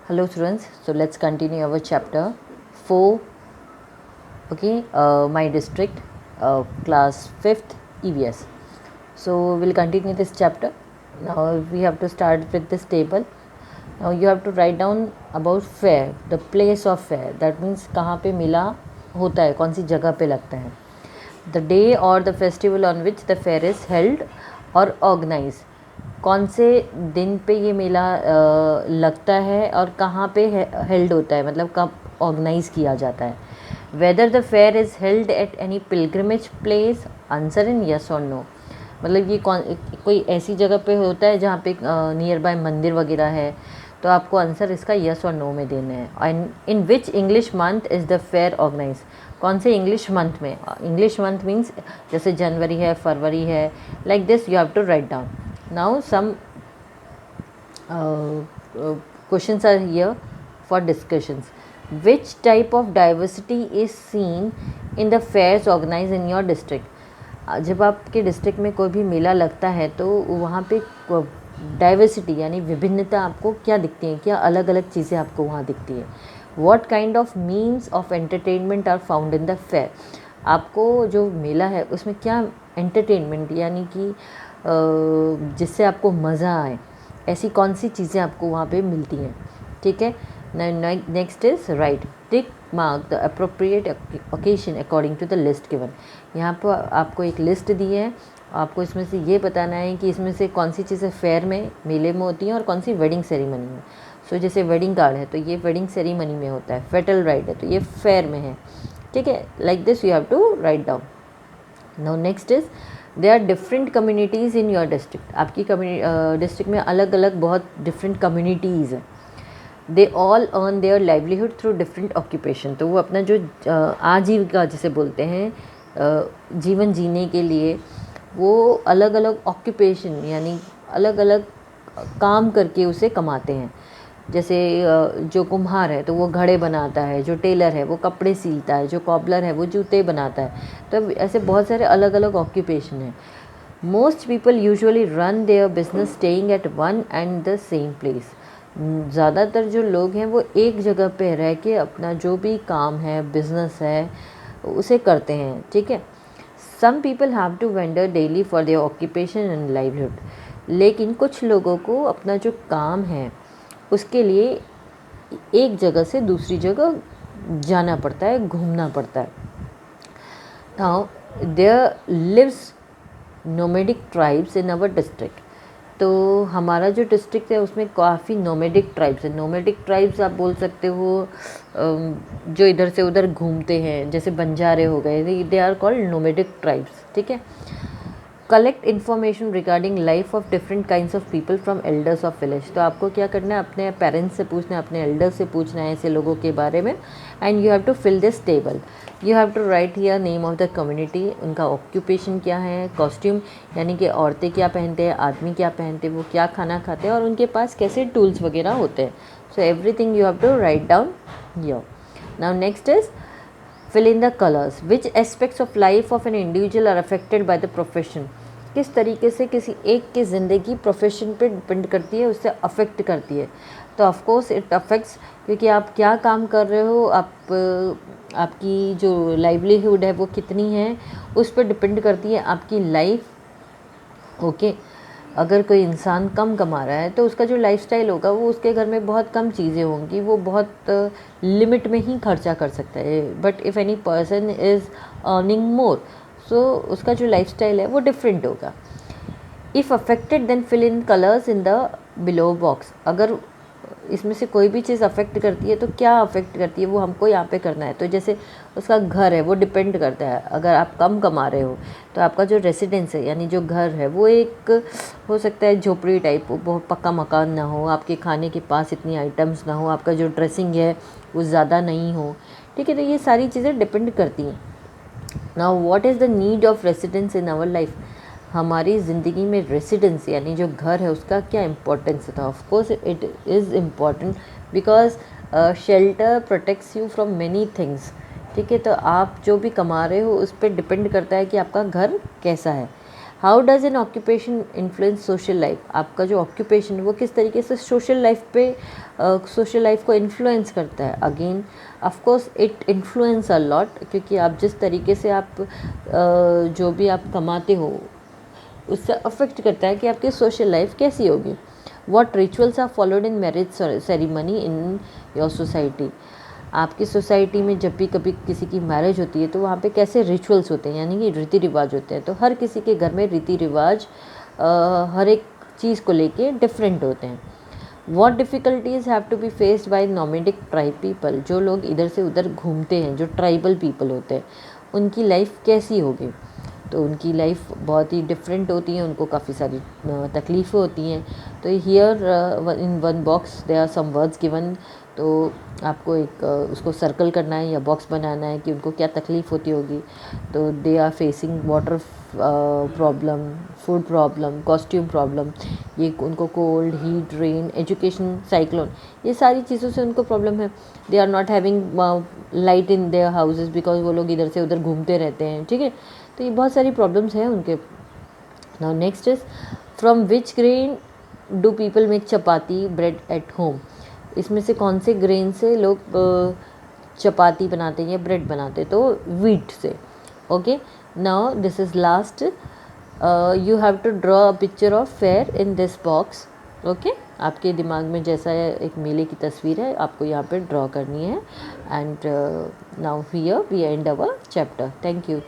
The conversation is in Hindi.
Hello students, so let's continue our chapter 4, okay, my district, class 5th EVS. So we'll continue this chapter. Now we have to start with this table. Now you have to write down about fair, the place of fair. That means कहाँ पे मेला होता है, कौन सी जगह पे लगता है. The day or the festival on which the fair is held or organized. कौन से दिन पे ये मेला लगता है और कहाँ पे हेल्ड होता है, मतलब कब ऑर्गेनाइज किया जाता है. Whether the fair is held at any pilgrimage place, answer in yes और नो. मतलब ये कोई ऐसी जगह पे होता है जहाँ पे नियर बाय मंदिर वगैरह है, तो आपको आंसर इसका यस और नो में देना है. And in which English month is the fair organize, कौन से इंग्लिश मंथ में. इंग्लिश मंथ मीन्स जैसे जनवरी है, फरवरी है, like this you have to write down. Now some questions are here for discussions. Which type of diversity is seen in the fairs organized in your district? जब आपके डिस्ट्रिक्ट में कोई भी मेला लगता है तो वहाँ पे डाइवर्सिटी यानी विभिन्नता आपको क्या दिखती है, क्या अलग अलग चीज़ें आपको वहाँ दिखती है. What kind of means of entertainment are found in the fair? आपको जो मेला है उसमें क्या एंटरटेनमेंट यानी कि जिससे आपको मज़ा आए, ऐसी कौन सी चीज़ें आपको वहाँ पे मिलती हैं. ठीक है. Next is right, tick mark the appropriate occasion according to the list given. यहाँ पर आपको एक लिस्ट दी है, आपको इसमें से ये बताना है कि इसमें से कौन सी चीज़ें फेयर में, मेले में होती हैं और कौन सी वेडिंग सेरेमनी में. सो जैसे वेडिंग कार्ड है तो ये वेडिंग सेरेमनी में होता है, फेटल राइड है तो ये फेयर में है. ठीक है. Like this you have to write down. Now next is they are different communities in your district. आपकी डिस्ट्रिक्ट में अलग अलग बहुत डिफरेंट कम्युनिटीज़ हैं. They all earn their livelihood through different occupation. तो वो अपना जो आजीविका जिसे बोलते हैं, जीवन जीने के लिए वो अलग अलग ऑक्यूपेशन यानी अलग अलग काम करके उसे कमाते हैं. जैसे जो कुम्हार है तो वो घड़े बनाता है, जो टेलर है वो कपड़े सीलता है, जो कॉबलर है वो जूते बनाता है. तो ऐसे बहुत सारे अलग अलग ऑक्यूपेशन हैं. Most people usually run their business staying at one and the same place. ज़्यादातर जो लोग हैं वो एक जगह पे रह के अपना जो भी काम है, बिजनेस है, उसे करते हैं. ठीक है. Some people have to wander daily for their occupation and livelihood. लेकिन कुछ लोगों को अपना जो काम है उसके लिए एक जगह से दूसरी जगह जाना पड़ता है, घूमना पड़ता है. Now there lives nomadic tribes in our district. तो हमारा जो डिस्ट्रिक्ट है उसमें काफ़ी नोमेडिक ट्राइब्स है. नोमेडिक ट्राइब्स आप बोल सकते हो जो इधर से उधर घूमते हैं, जैसे बंजारे हो गए, they are called nomadic tribes. ठीक है. Collect information regarding life of different kinds of people from elders of village. तो आपको क्या करना है, अपने पेरेंट्स से पूछना है, अपने एल्डर्स से पूछना है ऐसे लोगों के बारे में. And you have to fill this table. You have to write here name of the community, उनका ऑक्यूपेशन क्या है, कॉस्ट्यूम यानी कि औरतें क्या पहनते हैं, आदमी क्या पहनते हैं, वो क्या खाना खाते हैं और उनके पास कैसे टूल्स वगैरह होते हैं. So everything you have to write down here. Now next is fill in the colors. Which aspects of life of an individual are affected by the profession? किस तरीके से किसी एक की ज़िंदगी प्रोफेशन पे डिपेंड करती है, उससे अफेक्ट करती है. तो ऑफ कोर्स इट अफेक्ट्स, क्योंकि आप क्या काम कर रहे हो, आपकी जो लाइवलीहुड है वो कितनी है, उस पर डिपेंड करती है आपकी लाइफ. ओके. अगर कोई इंसान कम कमा रहा है तो उसका जो लाइफस्टाइल होगा वो उसके घर में बहुत कम चीज़ें होंगी, वो बहुत लिमिट में ही खर्चा कर सकता है. But if any person is earning more, so उसका जो लाइफस्टाइल है वो डिफरेंट होगा. If affected then fill in colours in the below box. अगर इसमें से कोई भी चीज़ अफेक्ट करती है तो क्या अफेक्ट करती है वो हमको यहाँ पे करना है. तो जैसे उसका घर है वो डिपेंड करता है. अगर आप कम कमा रहे हो तो आपका जो रेसिडेंस है यानी जो घर है वो एक हो सकता है झोपड़ी टाइप हो, बहुत पक्का मकान ना हो, आपके खाने के पास इतनी आइटम्स ना हो, आपका जो ड्रेसिंग है वो ज़्यादा नहीं हो. ठीक है. तो ये सारी चीज़ें डिपेंड करती हैं. Now what is the need of residence in our life. हमारी ज़िंदगी में रेसिडेंस यानी जो घर है उसका क्या इम्पोर्टेंस था. Of course it is important because shelter protects you from many things. ठीक है. तो आप जो भी कमा रहे हो उस पर डिपेंड करता है कि आपका घर कैसा है. How does N occupation influence social life, आपका जो ऑक्यूपेशन वो किस तरीके से सोशल लाइफ पे सोशल लाइफ को इन्फ्लुएंस करता है। Again of course it influence a lot, क्योंकि आप जिस तरीके से आप जो भी आप कमाते हो उससे अफेक्ट करता है कि आपकी सोशल लाइफ कैसी होगी। What rituals are followed in marriage ceremony in your society, आपकी सोसाइटी में जब भी कभी किसी की मैरिज होती है तो वहाँ पे कैसे रिचुअल्स होते हैं, यानी कि रीति रिवाज होते हैं। तो हर किसी के घर में रीति रिवाज हर एक चीज़ को लेके डिफरेंट होते हैं। What difficulties have to be faced by nomadic tribe people, जो लोग इधर से उधर घूमते हैं, जो ट्राइबल पीपल होते हैं, उनकी लाइफ कैसी होगी। तो उनकी लाइफ बहुत ही डिफरेंट होती है, उनको काफ़ी सारी तकलीफ़ें होती हैं। तो here in one box they are some words given, तो आपको एक उसको सर्कल करना है या बॉक्स बनाना है कि उनको क्या तकलीफ़ होती होगी। तो they are facing water problem, food problem, costume problem, ये उनको cold, heat, rain, education, cyclone, ये सारी चीज़ों से उनको प्रॉब्लम है। They are not having light in their houses because वो लोग इधर से उधर घूमते रहते हैं, ठीक है। तो ये बहुत सारी प्रॉब्लम्स हैं उनके। Now next is from which grain do people make chapati bread at home, इसमें से कौन से ग्रेन से लोग चपाती बनाते हैं या ब्रेड बनाते हैं। तो वीट से। Okay, now this is last, you have to draw a picture of fair in this box. Okay, आपके दिमाग में जैसा एक मेले की तस्वीर है आपको यहाँ पे ड्रॉ करनी है। And now here we end our chapter. Thank you.